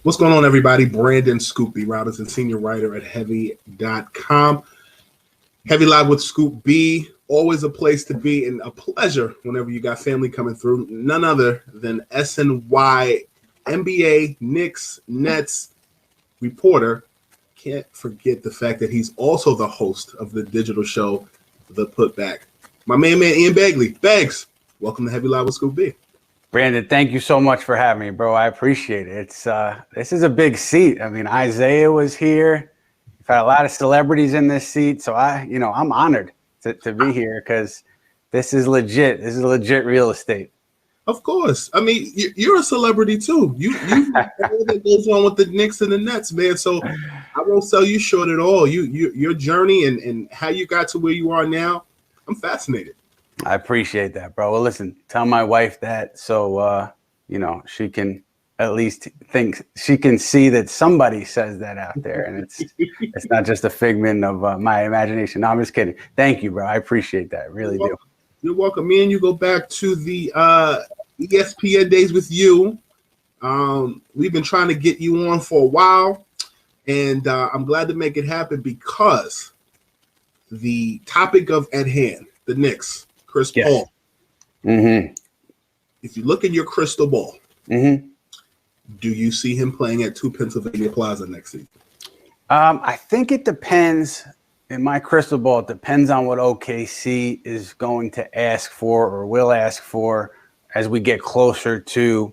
What's going on, everybody? Brandon Scoop B, writer and senior writer at Heavy.com. Heavy Live with Scoop B. Always a place to be and a pleasure whenever you got family coming through. None other than SNY NBA, Knicks, Nets reporter. Can't forget the fact that he's also the host of the digital show, The Putback. My man Ian Begley. Bags, welcome to Heavy Live with Scoop B. Brandon, thank you so much for having me, bro. I appreciate it. This is a big seat. I mean, Isaiah was here. We've had a lot of celebrities in this seat, so I'm honored to be here because this is legit. This is legit real estate. Of course. I mean, you're a celebrity too. You all that goes on with the Knicks and the Nets, man. So I won't sell you short at all. Your journey and how you got to where you are now. I'm fascinated. I appreciate that, bro. Well, listen, tell my wife that so she can at least think, she can see that somebody says that out there, and it's not just a figment of my imagination. No, I'm just kidding. Thank you, bro. I appreciate that. Really do. You're welcome. Me and you go back to the ESPN days with you. We've been trying to get you on for a while, and I'm glad to make it happen because the topic at hand, the Knicks. Chris Paul. Mm-hmm. If you look at your crystal ball, mm-hmm. do you see him playing at 2 Pennsylvania Plaza next season? I think it depends. In my crystal ball, it depends on what OKC is going to ask for or will ask for as we get closer to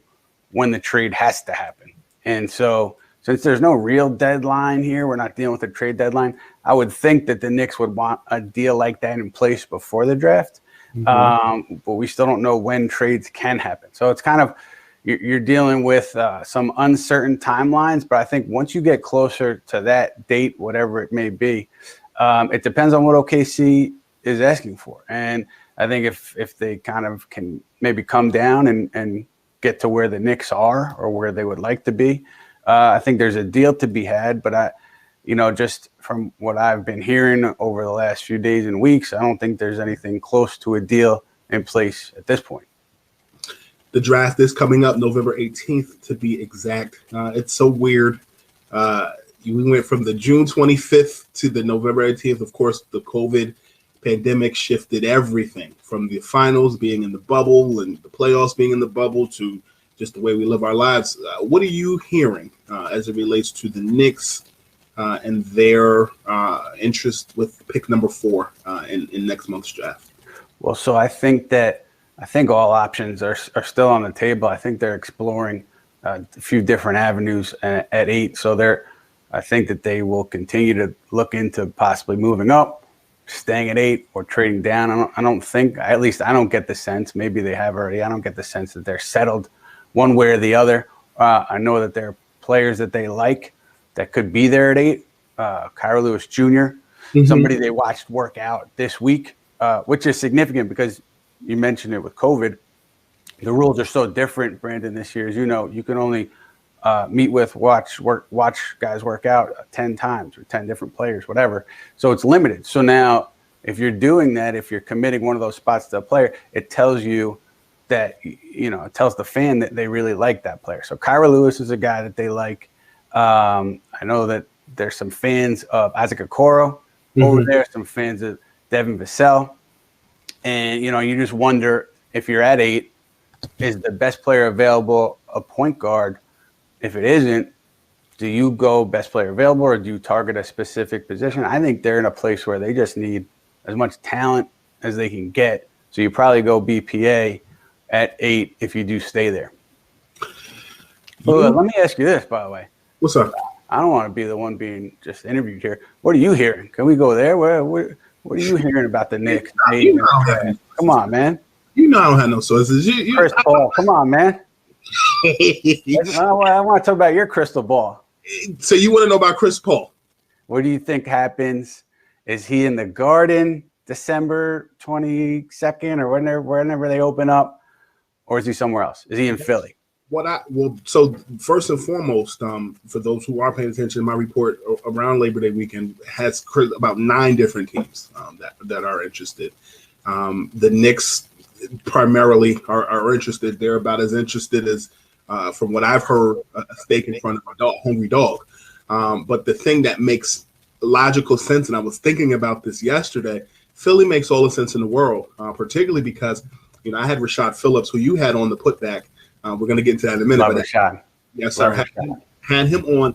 when the trade has to happen. And so since there's no real deadline here, we're not dealing with a trade deadline, I would think that the Knicks would want a deal like that in place before the draft. Mm-hmm. But we still don't know when trades can happen. So it's kind of, you're dealing with some uncertain timelines. But I think once you get closer to that date, whatever it may be, it depends on what OKC is asking for. And I think if they kind of can maybe come down and get to where the Knicks are or where they would like to be, I think there's a deal to be had. But just from what I've been hearing over the last few days and weeks, I don't think there's anything close to a deal in place at this point. The draft is coming up November 18th, to be exact. It's so weird. We went from the June 25th to the November 18th. Of course, the COVID pandemic shifted everything from the finals being in the bubble and the playoffs being in the bubble to just the way we live our lives. What are you hearing as it relates to the Knicks and their interest with pick number 4 in next month's draft? Well, so I think all options are still on the table. I think they're exploring a few different avenues at 8. So I think that they will continue to look into possibly moving up, staying at 8, or trading down. I don't think, at least I don't get the sense, maybe they have already, I don't get the sense that they're settled one way or the other. I know that there are players that they like that could be there at 8. Kira Lewis Jr., mm-hmm. somebody they watched work out this week, which is significant because you mentioned it with COVID. The rules are so different, Brandon, this year. As you know, you can only watch guys work out 10 times or 10 different players, whatever. So it's limited. So now if you're doing that, if you're committing one of those spots to a player, it tells you that, it tells the fan that they really like that player. So Kira Lewis is a guy that they like. I know that there's some fans of Isaac Okoro mm-hmm. over there, some fans of Devin Vassell. And, you just wonder if you're at 8, is the best player available a point guard? If it isn't, do you go best player available or do you target a specific position? I think they're in a place where they just need as much talent as they can get. So you probably go BPA at 8 if you do stay there. But let me ask you this, by the way. What's up? I don't want to be the one being just interviewed here. What are you hearing? Can we go there? What are you hearing about the Knicks? Come on, man. I don't have no sources. Chris Paul, come on, man. I want to talk about your crystal ball. So you want to know about Chris Paul? What do you think happens? Is he in the Garden December 22nd or whenever they open up, or is he somewhere else? Is he in Philly? So first and foremost, for those who are paying attention, my report around Labor Day weekend has about 9 different teams that are interested. The Knicks primarily are interested. They're about as interested as from what I've heard, a steak in front of a hungry dog. But the thing that makes logical sense, and I was thinking about this yesterday, Philly makes all the sense in the world, particularly because, I had Rashad Phillips, who you had on the putback. We're going to get into that in a minute. Love Rashad. Yes, sir. Had him on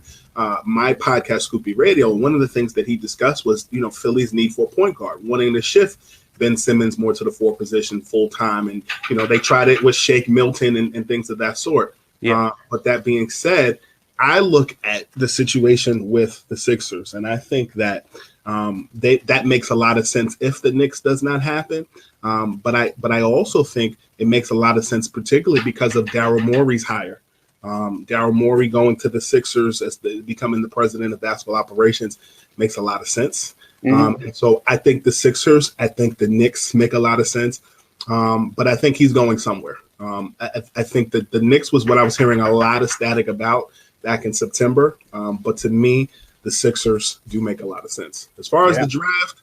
my podcast, Scoop B Radio. And one of the things that he discussed was, Philly's need for a point guard, wanting to shift Ben Simmons more to the 4 position full time. And, they tried it with Shake Milton and things of that sort. Yeah. But that being said, I look at the situation with the Sixers, and I think that that makes a lot of sense if the Knicks does not happen. But I also think it makes a lot of sense, particularly because of Daryl Morey's hire. Daryl Morey going to the Sixers as becoming the president of basketball operations makes a lot of sense. And so I think the Sixers, I think the Knicks make a lot of sense. But I think he's going somewhere. I think that the Knicks was what I was hearing a lot of static about back in September. But to me, the Sixers do make a lot of sense. As far as the draft,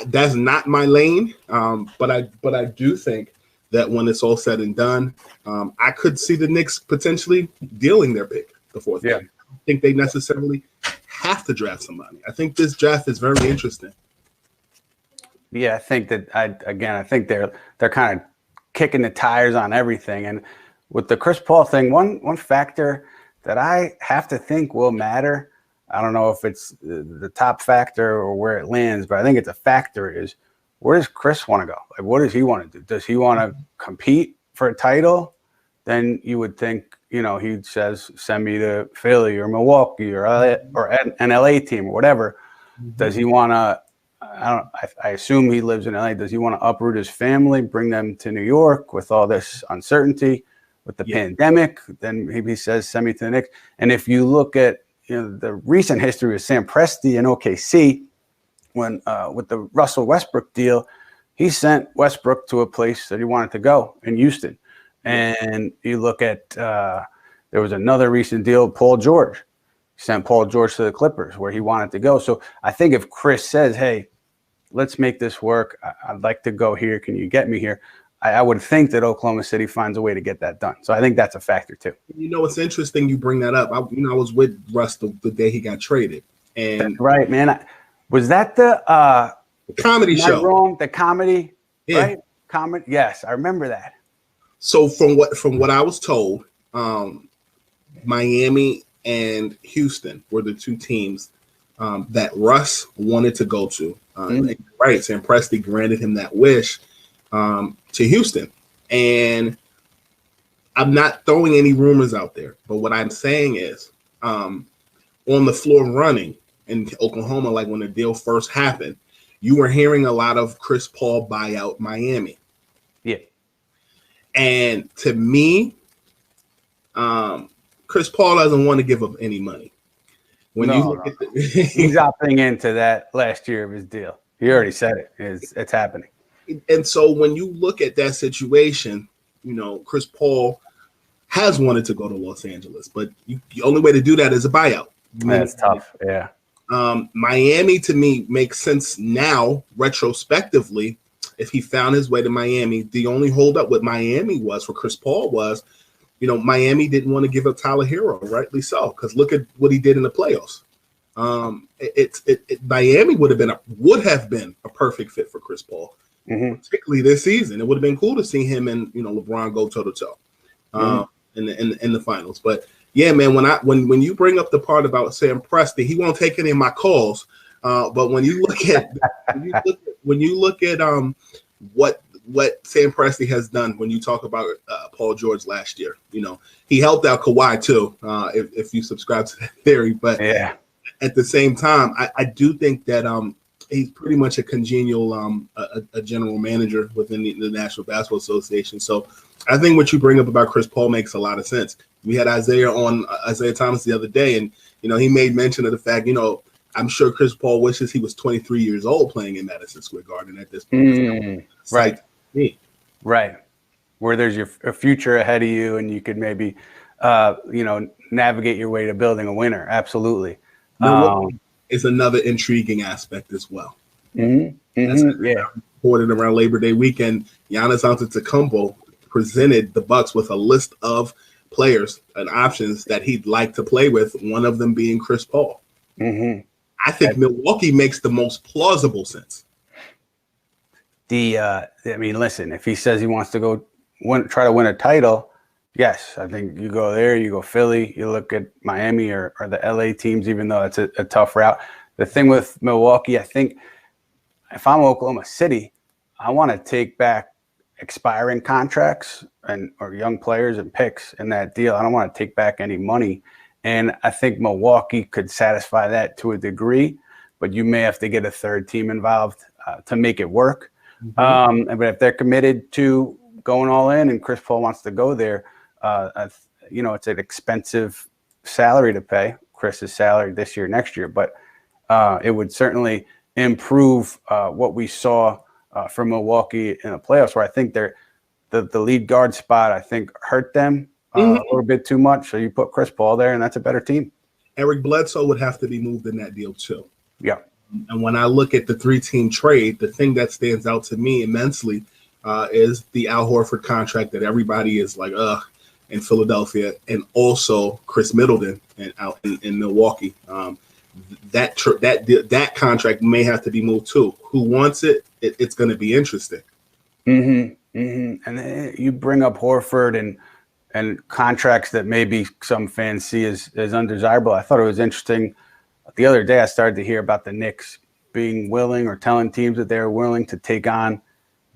that's not my lane. But I do think that when it's all said and done, I could see the Knicks potentially dealing their pick, the 4th pick. I don't think they necessarily have to draft somebody. I think this draft is very interesting. Yeah, I think that I think they're kind of kicking the tires on everything. And with the Chris Paul thing, one factor that I have to think will matter, I don't know if it's the top factor or where it lands, but I think it's a factor, is where does Chris want to go? Like, what does he want to do? Does he want to compete for a title? Then you would think, he says, send me to Philly or Milwaukee or an LA team or whatever. Does he want to, I assume he lives in LA. Does he want to uproot his family, bring them to New York with all this uncertainty with the pandemic? Then maybe he says, send me to the Knicks. And if you look at the recent history of Sam Presti in OKC, when with the Russell Westbrook deal, he sent Westbrook to a place that he wanted to go in Houston. And you look at there was another recent deal, Paul George. He sent Paul George to the Clippers where he wanted to go. So I think if Chris says, hey, let's make this work, I'd like to go here, can you get me here? I would think that Oklahoma City finds a way to get that done. So I think that's a factor too. It's interesting you bring that up. I was with Russ the day he got traded. And that's right, man. Was that the comedy show? Wrong? The comedy, right? Comedy. Yes, I remember that. So from what I was told, Miami and Houston were the 2 teams that Russ wanted to go to. Right, Sam Presti granted him that wish to Houston. And I'm not throwing any rumors out there, but what I'm saying is on the floor running in Oklahoma, like when the deal first happened, you were hearing a lot of Chris Paul buy out Miami. Yeah. And to me, Chris Paul doesn't want to give up any money. When you look at he's opting into that last year of his deal. He already said it. It's happening. And so when you look at that situation, Chris Paul has wanted to go to Los Angeles, but the only way to do that is a buyout. That's tough. Yeah. Miami to me makes sense now, retrospectively. If he found his way to Miami, the only holdup with Miami was for Chris Paul was, Miami didn't want to give up Tyler Hero, rightly so, because look at what he did in the playoffs. Miami would have been a perfect fit for Chris Paul, particularly this season. It would have been cool to see him and LeBron go toe to toe in the finals. But yeah, man, when you bring up the part about Sam Presti, he won't take any of my calls. But when you look at what Sam Presti has done, when you talk about Paul George last year, he helped out Kawhi too, if you subscribe to that theory. But at the same time, I do think that he's pretty much a congenial a general manager within the National Basketball Association. So I think what you bring up about Chris Paul makes a lot of sense. We had Isaiah Thomas the other day, and he made mention of the fact, I'm sure Chris Paul wishes he was 23 years old playing in Madison Square Garden at this point. Right. Right. Where there's a future ahead of you and you could maybe, navigate your way to building a winner. Absolutely. It's another intriguing aspect as well. Reported around Labor Day weekend, Giannis Antetokounmpo presented the Bucks with a list of players and options that he'd like to play with, one of them being Chris Paul. Mm-hmm. I think Milwaukee makes the most plausible sense. I mean, listen, if he says he wants to go try to win a title, yes, I think you go there, you go Philly, you look at Miami or the LA teams, even though it's a tough route. The thing with Milwaukee, I think if I'm Oklahoma City, I want to take back expiring contracts or young players and picks in that deal. I don't want to take back any money. And I think Milwaukee could satisfy that to a degree, but you may have to get a third team involved to make it work. Mm-hmm. But if they're committed to going all in and Chris Paul wants to go there, it's an expensive salary to pay. Chris's salary this year, next year, but it would certainly improve what we saw from Milwaukee in the playoffs, where I think the lead guard spot, I think, hurt them a little bit too much. So you put Chris Paul there, and that's a better team. Eric Bledsoe would have to be moved in that deal too. Yeah. And when I look at the 3-team trade, the thing that stands out to me immensely is the Al Horford contract that everybody is like, in Philadelphia, and also Chris Middleton out in Milwaukee. That contract may have to be moved too. Who wants it? It's going to be interesting. Mm-hmm. Mm-hmm. And then you bring up Horford and contracts that maybe some fans see as undesirable. I thought it was interesting. The other day, I started to hear about the Knicks being willing or telling teams that they're willing to take on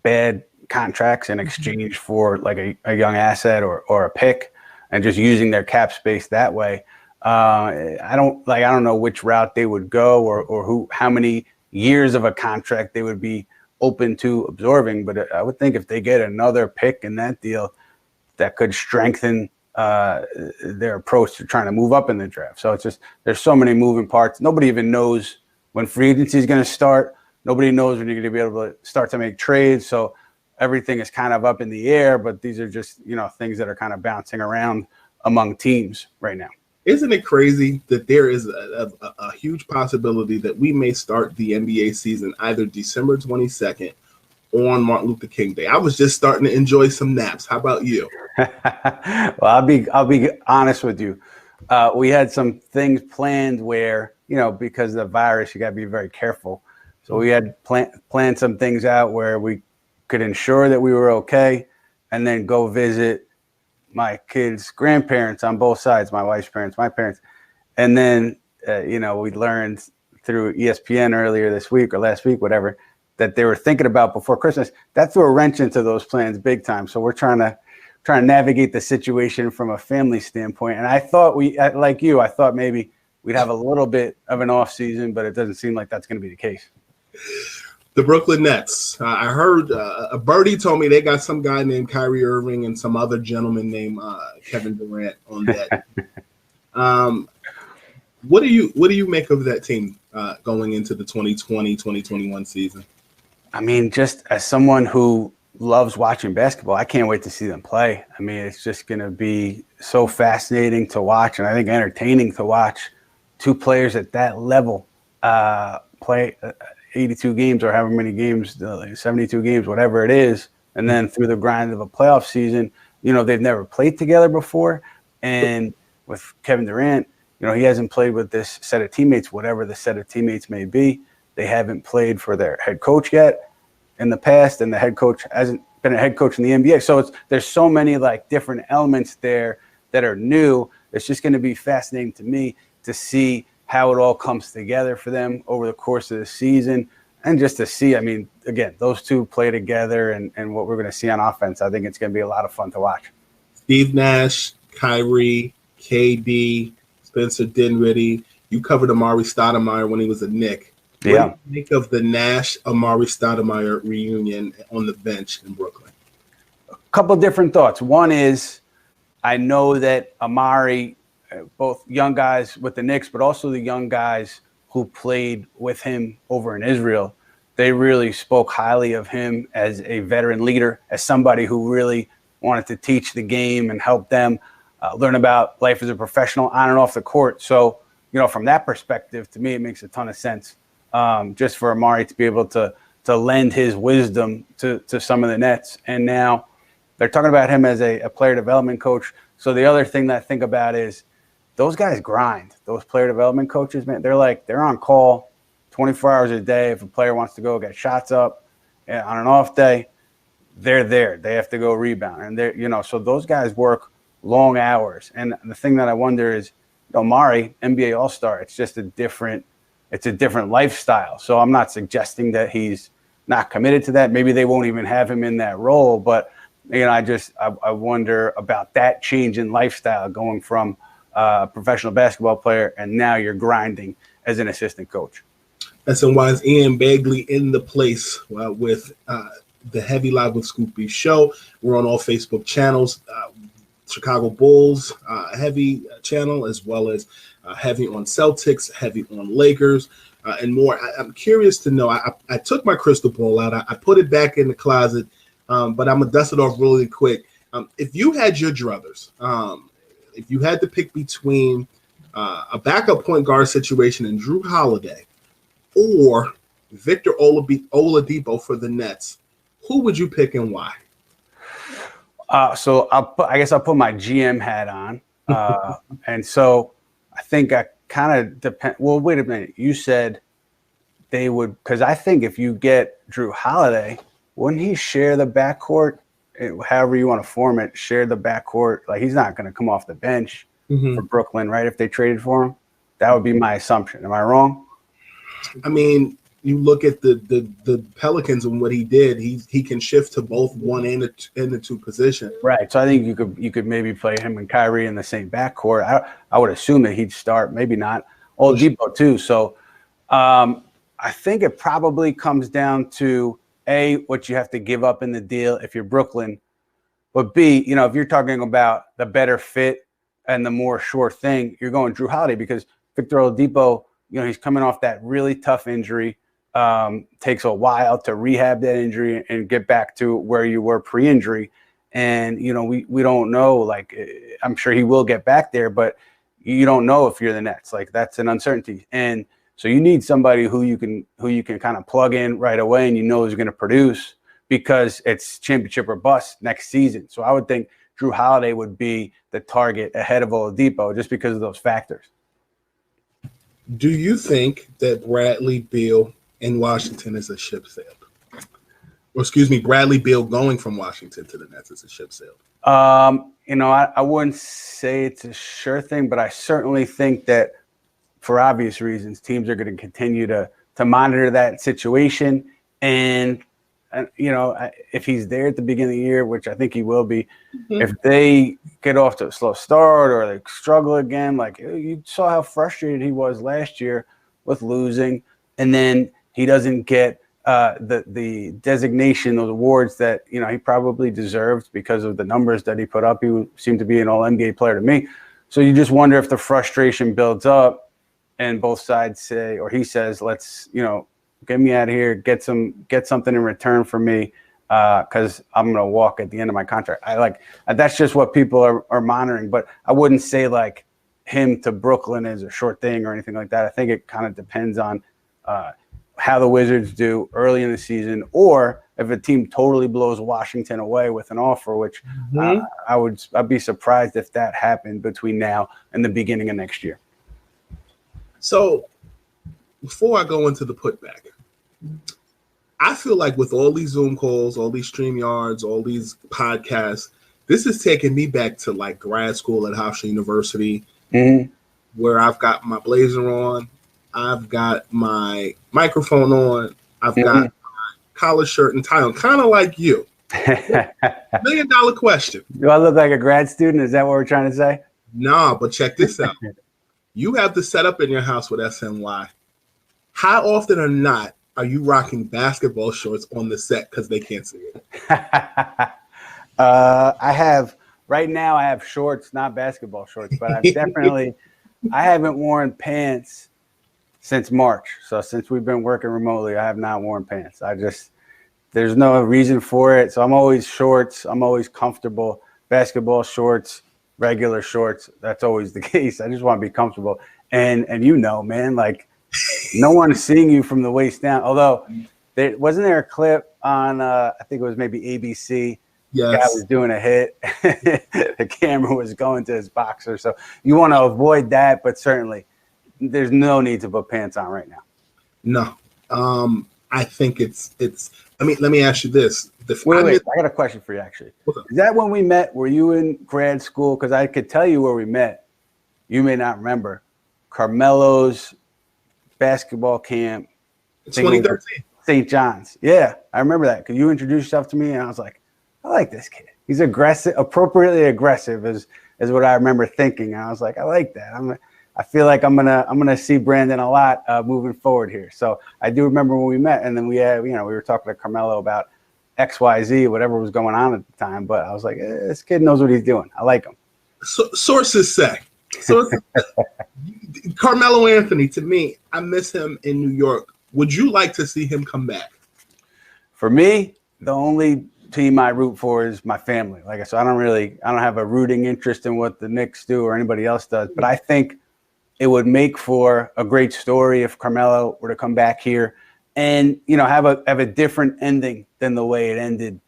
bad contracts in exchange for like a young asset or a pick, and just using their cap space that way. I don't know which route they would go or how many years of a contract they would be open to absorbing. But I would think if they get another pick in that deal, that could strengthen their approach to trying to move up in the draft. So it's just, there's so many moving parts. Nobody even knows when free agency is going to start. Nobody knows when you're going to be able to start to make trades. So everything is kind of up in the air, but these are just, things that are kind of bouncing around among teams right now. Isn't it crazy that there is a huge possibility that we may start the NBA season either December 22nd on Martin Luther King Day? I was just starting to enjoy some naps. How about you? Well, I'll be honest with you. We had some things planned where, because of the virus, you got to be very careful. So we had planned some things out where we could ensure that we were okay, and then go visit my kids' grandparents on both sides, my wife's parents, my parents. And then, we learned through ESPN earlier this week or last week, whatever, that they were thinking about before Christmas. That threw a wrench into those plans big time. So we're trying to navigate the situation from a family standpoint. And I thought I thought maybe we'd have a little bit of an off season, but it doesn't seem like that's going to be the case. The Brooklyn Nets. I heard a birdie told me they got some guy named Kyrie Irving and some other gentleman named Kevin Durant on that. What do you make of that team going into the 2020-2021 season? I mean, just as someone who loves watching basketball, I can't wait to see them play. I mean, it's just going to be so fascinating to watch, and I think entertaining to watch two players at that level play 82 games or however many games, 72 games, whatever it is, and then through the grind of a playoff season. They've never played together before, and with Kevin Durant, he hasn't played with this set of teammates, whatever the set of teammates may be. They haven't played for their head coach yet in the past, and the head coach hasn't been a head coach in the NBA. So there's so many different elements there that are new. It's just going to be fascinating to me to see how it all comes together for them over the course of the season, and just to see, I mean, again, those two play together and what we're going to see on offense. I think it's going to be a lot of fun to watch. Steve Nash, Kyrie, KD, Spencer Dinwiddie. You covered Amari Stoudemire when he was a Knick. Yeah. What do you think of the Nash-Amari Stoudemire reunion on the bench in Brooklyn? A couple of different thoughts. One is, I know that Amari, both young guys with the Knicks, but also the young guys who played with him over in Israel, they really spoke highly of him as a veteran leader, as somebody who really wanted to teach the game and help them learn about life as a professional on and off the court. So, from that perspective, to me, it makes a ton of sense. Just for Amari to be able to lend his wisdom to some of the Nets. And now, they're talking about him as a player development coach. So the other thing that I think about is those guys grind. Those player development coaches, man, they're on call 24 hours a day. If a player wants to go get shots up on an off day, they're there. They have to go rebound, and so those guys work long hours. And the thing that I wonder is, Mari, NBA All-Star, it's a different lifestyle. So I'm not suggesting that he's not committed to that. Maybe they won't even have him in that role, but I wonder about that change in lifestyle going from a professional basketball player and now you're grinding as an assistant coach. SNY's Ian Begley in the place with the Heavy Live with Scoop B show. We're on all Facebook channels, Chicago Bulls Heavy channel, as well as Heavy on Celtics, Heavy on Lakers, and more. I'm curious to know, I took my crystal ball out. I put it back in the closet, but I'm going to dust it off really quick. If you had your druthers, if you had to pick between a backup point guard situation in Drew Holiday or Victor Oladipo for the Nets, who would you pick and why? So I guess I'll put my GM hat on. And so I think I kind of depend. Well, wait a minute. You said they would, because I think if you get Drew Holiday, wouldn't he share the backcourt? However you want to form it, share the backcourt. Like, he's not going to come off the bench for Brooklyn, right? If they traded for him, that would be my assumption. Am I wrong? I mean, you look at the Pelicans and what he did. He can shift to both one and the two position. Right. So I think you could maybe play him and Kyrie in the same backcourt. I would assume that he'd start. Maybe not. Oladipo too. So I think it probably comes down to A, what you have to give up in the deal if you're Brooklyn, but B, if you're talking about the better fit and the more sure thing, you're going Drew Holiday, because Victor Oladipo, he's coming off that really tough injury. Takes a while to rehab that injury and get back to where you were pre-injury. And, we don't know, like, I'm sure he will get back there, but you don't know if you're the Nets. Like, that's an uncertainty. And so you need somebody who you can kind of plug in right away and is going to produce, because it's championship or bust next season. So I would think Drew Holiday would be the target ahead of Oladipo just because of those factors. Do you think that Bradley Beal in Washington is a ship sailed? Or excuse me, Bradley Beal going from Washington to the Nets is a ship sailed? I wouldn't say it's a sure thing, but I certainly think that for obvious reasons, teams are going to continue to monitor that situation. And, if he's there at the beginning of the year, which I think he will be, if they get off to a slow start or they struggle again, like you saw how frustrated he was last year with losing, and then he doesn't get the designation, those awards that he probably deserved because of the numbers that he put up. He seemed to be an all-NBA player to me. So you just wonder if the frustration builds up and both sides say, or he says, let's, get me out of here, get something in return for me, because I'm going to walk at the end of my contract. That's just what people are monitoring. But I wouldn't say like him to Brooklyn is a short thing or anything like that. I think it kind of depends on how the Wizards do early in the season, or if a team totally blows Washington away with an offer, which I'd be surprised if that happened between now and the beginning of next year. So before I go into the putback, I feel like with all these Zoom calls, all these StreamYards, all these podcasts, this is taking me back to like grad school at Hofstra University, where I've got my blazer on, I've got my microphone on, I've got my collar shirt and tie on, kind of like you. $1 million question. Do I look like a grad student? Is that what we're trying to say? Nah, but check this out. You have the setup in your house with SNY. How often or not are you rocking basketball shorts on the set because they can't see it? Right now I have shorts, not basketball shorts, but I haven't worn pants since March. So since we've been working remotely, I have not worn pants. There's no reason for it. So I'm always shorts. I'm always comfortable. Basketball shorts, regular shorts. That's always the case. I just want to be comfortable. And man, like no one is seeing you from the waist down. Although wasn't there a clip on, I think it was maybe ABC Guy Yes. was doing a hit. The camera was going to his boxer. So you want to avoid that, but certainly there's no need to put pants on right now. No. I think it's I mean, let me ask you this. Wait. I got a question for you, actually. Is that when we met? Were you in grad school? Because I could tell you where we met. You may not remember. Carmelo's basketball camp. 2013. St. John's. Yeah, I remember that because you introduced yourself to me, and I was like, I like this kid. He's aggressive, appropriately aggressive, is what I remember thinking. And I was like, I like that. I feel like I'm gonna see Brandon a lot moving forward here. So I do remember when we met, and then we were talking to Carmelo about XYZ, whatever was going on at the time. But I was like, this kid knows what he's doing. I like him. So, sources say. Carmelo Anthony, to me, I miss him in New York. Would you like to see him come back? For me, the only team I root for is my family. Like I said, I don't have a rooting interest in what the Knicks do or anybody else does. But I think it would make for a great story if Carmelo were to come back here and have a different ending than the way it ended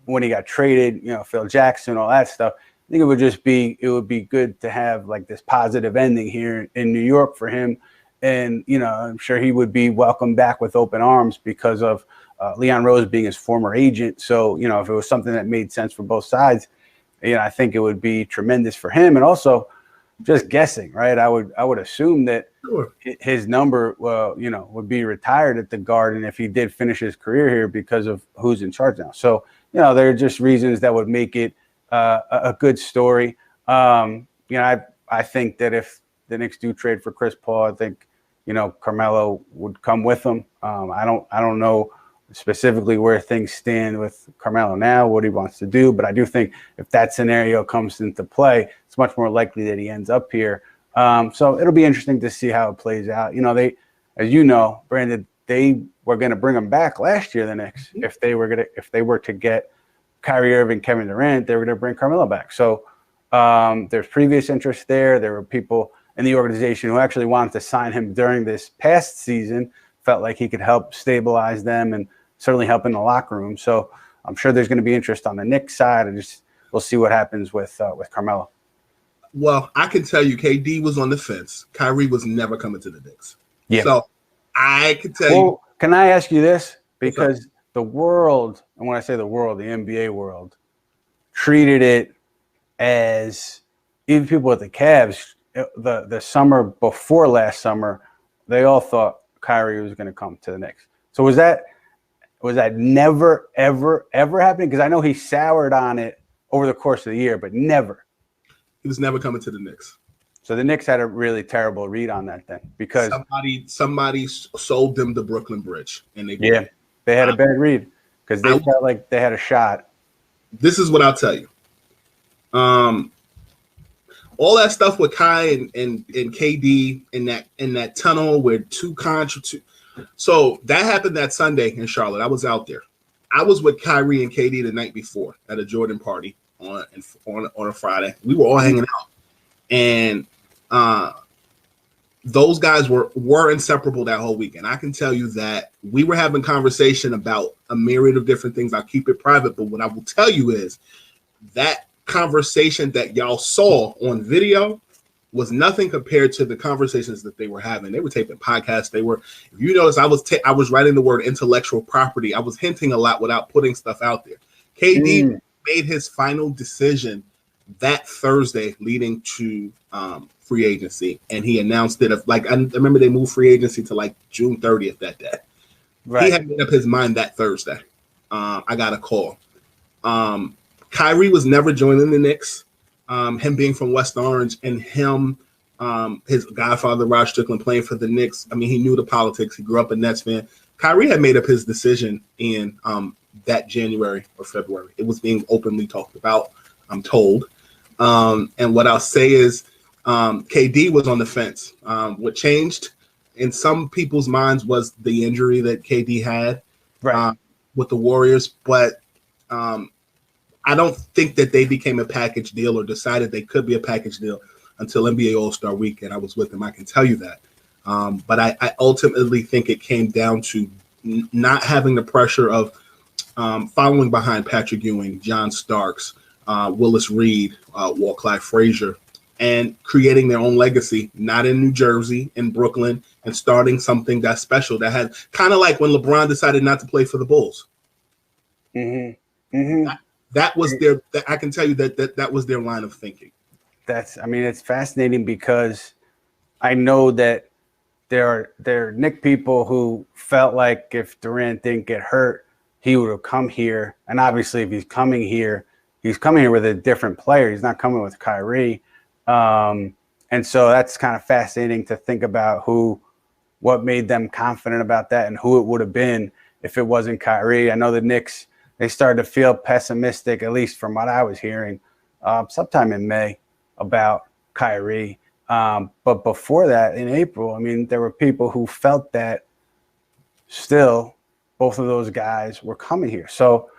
when he got traded. Phil Jackson, all that stuff. I think it would be good to have like this positive ending here in New York for him. And, I'm sure he would be welcomed back with open arms because of Leon Rose being his former agent. So, if it was something that made sense for both sides, I think it would be tremendous for him. And also just guessing, right? I would assume that his number, would be retired at the Garden if he did finish his career here because of who's in charge now. So, there are just reasons that would make it a good story. I think that if the Knicks do trade for Chris Paul, I think, Carmelo would come with them. I don't know specifically where things stand with Carmelo now, what he wants to do, but I do think if that scenario comes into play, it's much more likely that he ends up here. So it'll be interesting to see how it plays out. They, as you know, Brandon, they were going to bring him back last year, the Knicks. If they were to get Kyrie Irving, Kevin Durant, they were going to bring Carmelo back. So there's previous interest there. There were people in the organization who actually wanted to sign him during this past season, felt like he could help stabilize them and certainly help in the locker room. So I'm sure there's going to be interest on the Knicks side, and we'll see what happens with Carmelo. Well, I can tell you, KD was on the fence. Kyrie was never coming to the Knicks. Yeah. So I can tell you. Can I ask you this? Because the world, and when I say the world, the NBA world, treated it as, even people at the Cavs, the summer before last summer, they all thought Kyrie was going to come to the Knicks. So was that never, ever, ever happening? Because I know he soured on it over the course of the year, but never. He was never coming to the Knicks. So the Knicks had a really terrible read on that then, because somebody sold them the Brooklyn Bridge, and they had a bad read because they felt like they had a shot. This is what I'll tell you. All that stuff with Kai and KD in that tunnel with two contracts. So that happened that Sunday in Charlotte. I was out there. I was with Kyrie and KD the night before at a Jordan party on a Friday. We were all hanging out, and those guys were inseparable that whole weekend. I can tell you that we were having conversation about a myriad of different things. I'll keep it private, but what I will tell you is that conversation that y'all saw on video was nothing compared to the conversations that they were having. They were taping podcasts. If you notice, I was writing the word intellectual property. I was hinting a lot without putting stuff out there. KD made his final decision that Thursday leading to free agency, and he announced it. I remember they moved free agency to like June 30th that day. Right. He had made up his mind that Thursday. I got a call. Kyrie was never joining the Knicks. Him being from West Orange and him, his godfather, Rod Strickland, playing for the Knicks. I mean, he knew the politics. He grew up a Nets fan. Kyrie had made up his decision in that January or February. It was being openly talked about, I'm told. And what I'll say is KD was on the fence. What changed in some people's minds was the injury that KD had with the Warriors. But I don't think that they became a package deal or decided they could be a package deal until NBA All-Star Weekend. I was with them. I can tell you that. But I ultimately think it came down to not having the pressure of following behind Patrick Ewing, John Starks, Willis Reed, Walt Clyde Frazier, and creating their own legacy, not in New Jersey, in Brooklyn, and starting something that's special. That had kind of like when LeBron decided not to play for the Bulls. Mm-hmm. Mm-hmm. That was their. I can tell you that was their line of thinking. It's fascinating because I know that there are Knicks people who felt like if Durant didn't get hurt, he would have come here. And obviously, if he's coming here with a different player. He's not coming with Kyrie. And so that's kind of fascinating to think about what made them confident about that and who it would have been if it wasn't Kyrie. I know the Knicks, they started to feel pessimistic, at least from what I was hearing, sometime in May about Kyrie. But before that, in April, I mean, there were people who felt that still both of those guys were coming here. So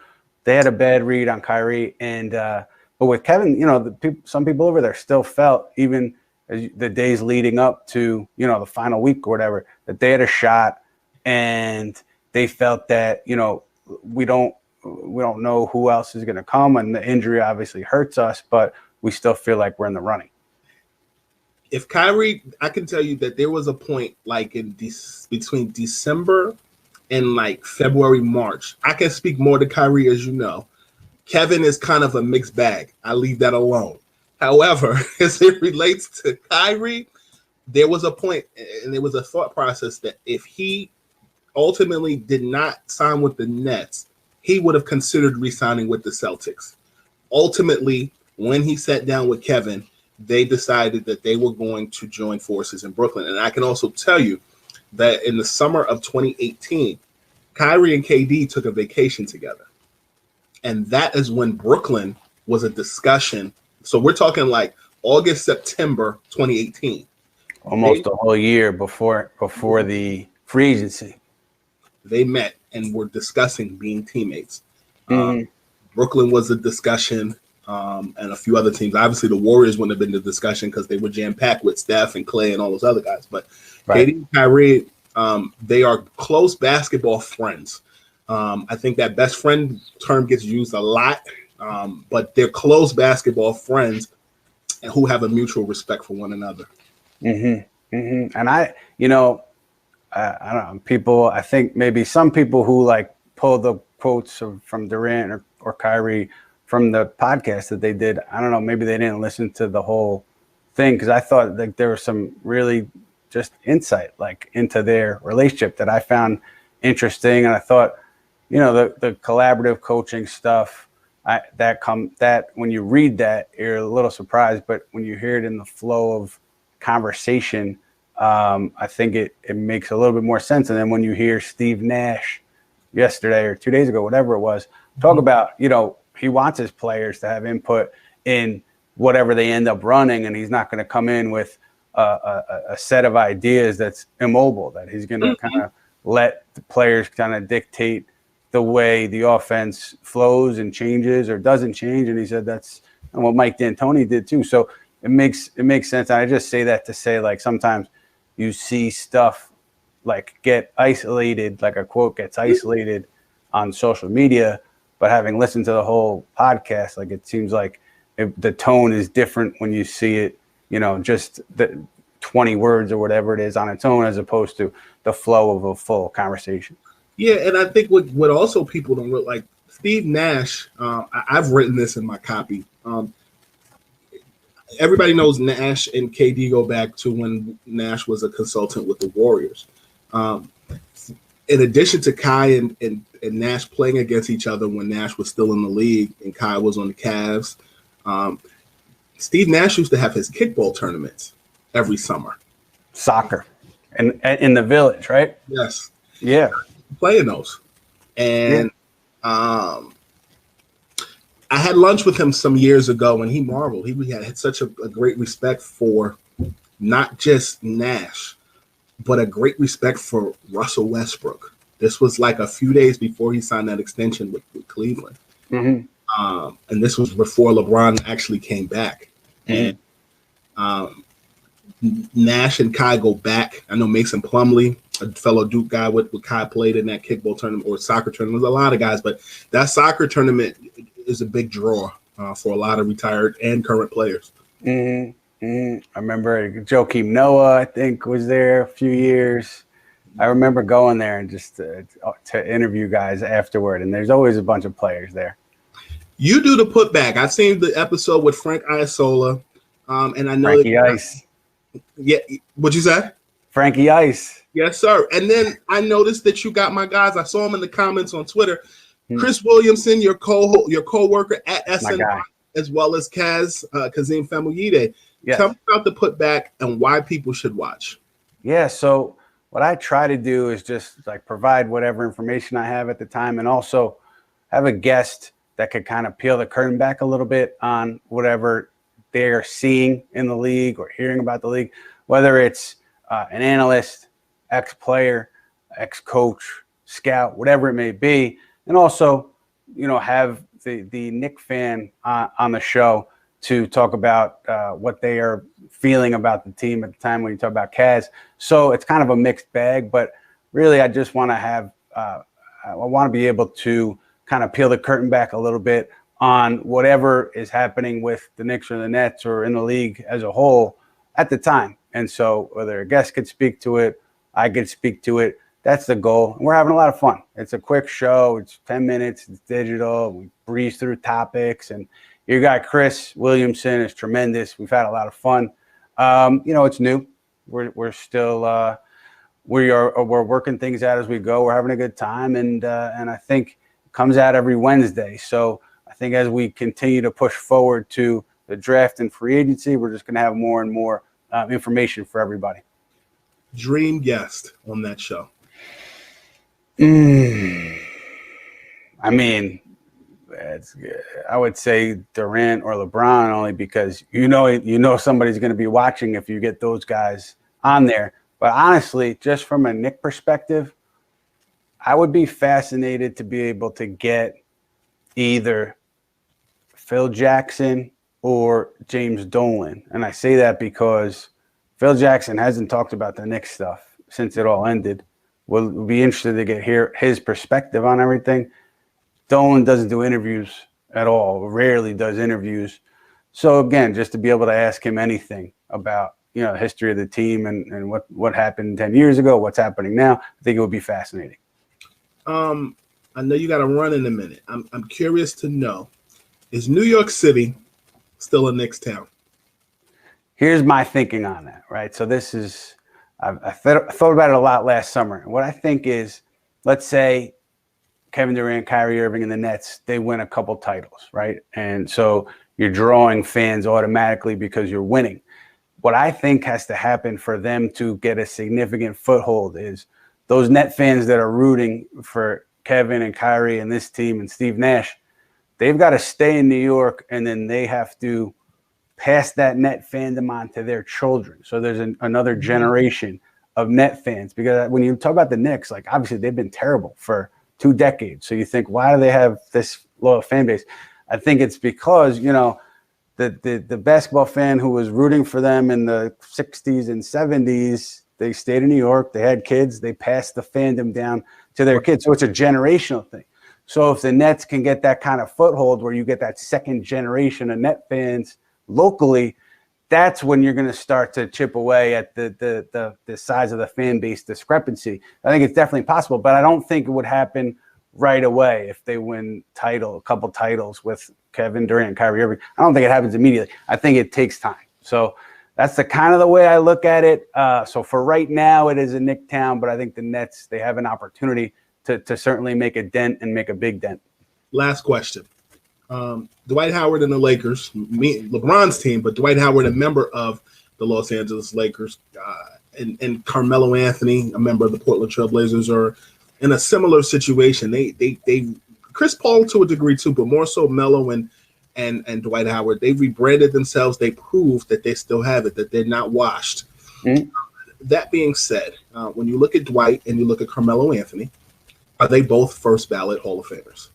they had a bad read on Kyrie. And but with Kevin, some people over there still felt, even as the days leading up to, the final week or whatever, that they had a shot, and they felt that, we don't know who else is going to come, and the injury obviously hurts us, but we still feel like we're in the running. If Kyrie, I can tell you that there was a point like between December and like February, March. I can speak more to Kyrie, as you know. Kevin is kind of a mixed bag. I leave that alone. However, as it relates to Kyrie, there was a point and there was a thought process that if he ultimately did not sign with the Nets, he would have considered re-signing with the Celtics. Ultimately, when he sat down with Kevin, they decided that they were going to join forces in Brooklyn. And I can also tell you that in the summer of 2018, Kyrie and KD took a vacation together. And that is when Brooklyn was a discussion. So we're talking like August, September 2018. Almost a whole year before the free agency. They met and were discussing being teammates. Brooklyn was a discussion, and a few other teams. Obviously, the Warriors wouldn't have been the discussion because they were jam-packed with Steph and Clay and all those other guys. But right. KD and Kyrie, they are close basketball friends. I think that best friend term gets used a lot, but they're close basketball friends who have a mutual respect for one another. Mm-hmm. Mm-hmm. And I don't know, people, I think maybe some people who like pull the quotes from Durant or Kyrie from the podcast that they did, I don't know, maybe they didn't listen to the whole thing, because I thought like there was some really just insight like into their relationship that I found interesting. And I thought, the collaborative coaching stuff, that when you read that, you're a little surprised, but when you hear it in the flow of conversation, I think it makes a little bit more sense. And then when you hear Steve Nash yesterday or 2 days ago, whatever it was, talk about, he wants his players to have input in whatever they end up running, and he's not going to come in with a set of ideas that's immobile, that he's going to kind of let the players kind of dictate the way the offense flows and changes or doesn't change. And he said that's what Mike D'Antoni did too. So it makes sense. And I just say that to say, like, sometimes you see stuff like get isolated, like a quote gets isolated on social media, but having listened to the whole podcast, like, it seems like the tone is different when you see it, just the 20 words or whatever it is on its own, as opposed to the flow of a full conversation. Yeah, and I think what also people don't realize, like Steve Nash, I've written this in my copy. Everybody knows Nash and KD go back to when Nash was a consultant with the Warriors. In addition to Kai and Nash playing against each other when Nash was still in the league and Kai was on the Cavs, Steve Nash used to have his kickball tournaments every summer. Soccer. And in the Village, right? Yes. Yeah. Playing those. And I had lunch with him some years ago, and he marveled. He had such a great respect for not just Nash, but a great respect for Russell Westbrook. This was like a few days before he signed that extension with Cleveland. Mm-hmm. And this was before LeBron actually came back. Mm-hmm. And Nash and Kai go back. I know Mason Plumlee a fellow Duke guy with Kai played in that kickball tournament or soccer tournament. There's a lot of guys, but that soccer tournament is a big draw for a lot of retired and current players. Mm-hmm. Mm-hmm. I remember Joakim Noah, I think, was there a few years. I remember going there and just to interview guys afterward, and there's always a bunch of players there. You do the putback. I've seen the episode with Frank Iasola, and I know Frankie Ice. Yeah, what'd you say? Frankie Ice. Yes, sir. And then I noticed that you got my guys. I saw them in the comments on Twitter. Chris Williamson, your co-worker at SNY, as well as Kazim Famuyide. Yes. Tell me about the putback and why people should watch. Yeah, so what I try to do is just like provide whatever information I have at the time, and also have a guest that could kind of peel the curtain back a little bit on whatever they're seeing in the league or hearing about the league, whether it's an analyst, ex-player, ex-coach, scout, whatever it may be. And also, have the Knicks fan on the show to talk about what they are feeling about the team at the time when you talk about Kaz. So it's kind of a mixed bag, but really I just want to have I want to be able to kind of peel the curtain back a little bit on whatever is happening with the Knicks or the Nets or in the league as a whole at the time. And so whether a guest could speak to it, I could speak to it. That's the goal. And we're having a lot of fun. It's a quick show. It's 10 minutes. It's digital. We breeze through topics. And your guy, Chris Williamson, is tremendous. We've had a lot of fun. It's new. We're still we're working things out as we go. We're having a good time. And I think it comes out every Wednesday. So I think as we continue to push forward to the draft and free agency, we're just going to have more and more information for everybody. Dream guest on that show. I mean, I would say Durant or LeBron, only because somebody's going to be watching if you get those guys on there. But honestly, just from a Knick perspective, I would be fascinated to be able to get either Phil Jackson or James Dolan. And I say that because Phil Jackson hasn't talked about the Knicks stuff since it all ended. We'll be interested to hear his perspective on everything. Dolan doesn't do interviews at all, rarely does interviews. So again, just to be able to ask him anything about, the history of the team and what happened 10 years ago, what's happening now, I think it would be fascinating. I know you got to run in a minute. I'm curious to know, is New York City still a Knicks town? Here's my thinking on that, right? So this is, I thought about it a lot last summer. And what I think is, let's say Kevin Durant, Kyrie Irving, and the Nets, they win a couple titles, right? And so you're drawing fans automatically because you're winning. What I think has to happen for them to get a significant foothold is those Net fans that are rooting for Kevin and Kyrie and this team and Steve Nash, they've got to stay in New York, and then they have to pass that Net fandom on to their children. So there's another generation of Net fans, because when you talk about the Knicks, like obviously they've been terrible for 2 decades. So you think, why do they have this loyal fan base? I think it's because, the basketball fan who was rooting for them in the 60s and 70s, they stayed in New York, they had kids, they passed the fandom down to their kids. So it's a generational thing. So if the Nets can get that kind of foothold where you get that second generation of Net fans locally, that's when you're going to start to chip away at the size of the fan base discrepancy. I think it's definitely possible, but I don't think it would happen right away if they win a couple titles with Kevin Durant and Kyrie Irving. I don't think it happens immediately. I think it takes time. So that's the kind of the way I look at it. So for right now, it is a Knick town, but I think the Nets, they have an opportunity to certainly make a dent and make a big dent. Last question. Dwight Howard and the Lakers, LeBron's team, but Dwight Howard, a member of the Los Angeles Lakers, and Carmelo Anthony, a member of the Portland Trail Blazers, are in a similar situation. They Chris Paul to a degree too, but more so Melo and Dwight Howard. They rebranded themselves. They proved that they still have it, that they're not washed. Mm-hmm. That being said, when you look at Dwight and you look at Carmelo Anthony, are they both first ballot Hall of Famers?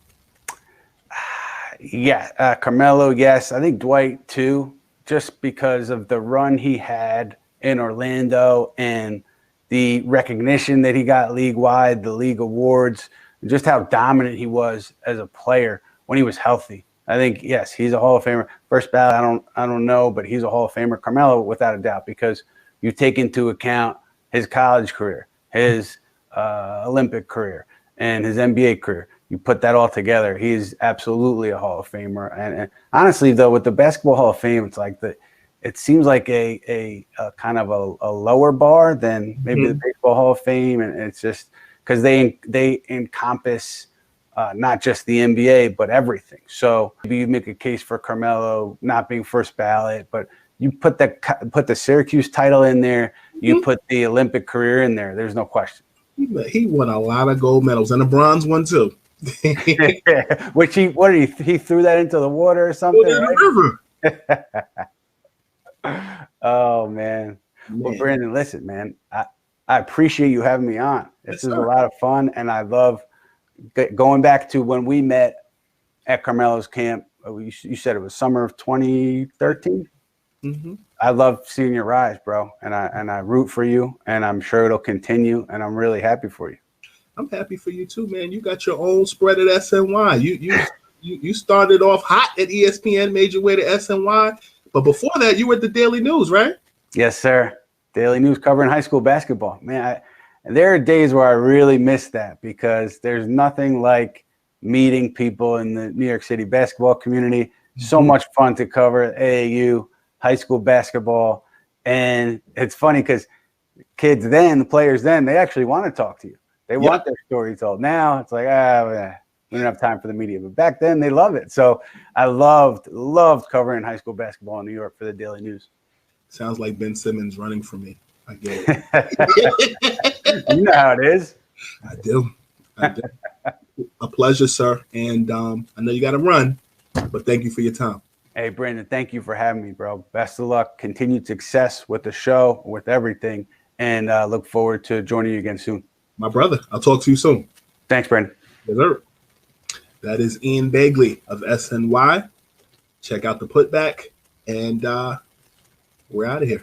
Yeah, Carmelo, yes. I think Dwight, too, just because of the run he had in Orlando and the recognition that he got league-wide, the league awards, just how dominant he was as a player when he was healthy. I think, yes, he's a Hall of Famer. First ballot, I don't know, but he's a Hall of Famer. Carmelo, without a doubt, because you take into account his college career, his Olympic career, and his NBA career. You put that all together, he's absolutely a Hall of Famer. And honestly, though, with the Basketball Hall of Fame, it's like it seems like a kind of a lower bar than maybe the Baseball Hall of Fame, and it's just because they encompass not just the NBA but everything. So maybe you make a case for Carmelo not being first ballot, but you put the Syracuse title in there, you put the Olympic career in there. There's no question. He won a lot of gold medals and a bronze one too. Which he threw that into the water or something. In the river. Oh man. Well, Brandon, listen, man, I appreciate you having me on. This is a lot of fun, and I love going back to when we met at Carmelo's camp. You said it was summer of 2013. I love seeing your rise, bro, and I root for you, and I'm sure it'll continue, and I'm really happy for you. I'm happy for you too, man. You got your own spread at SNY. You started off hot at ESPN, made your way to SNY, but before that, you were at the Daily News, right? Yes, sir. Daily News covering high school basketball. Man, there are days where I really miss that because there's nothing like meeting people in the New York City basketball community. So much fun to cover AAU, high school basketball. And it's funny because the players then, they actually want to talk to you. They want their story told. Now it's like, we don't have time for the media. But back then, they love it. So I loved covering high school basketball in New York for the Daily News. Sounds like Ben Simmons running for me. I get it. You know how it is. I do. A pleasure, sir. And I know you got to run, but thank you for your time. Hey, Brandon, thank you for having me, bro. Best of luck. Continued success with the show, with everything. And look forward to joining you again soon. My brother. I'll talk to you soon. Thanks, Brandon. Yes, sir. That is Ian Begley of SNY. Check out the putback. And we're out of here.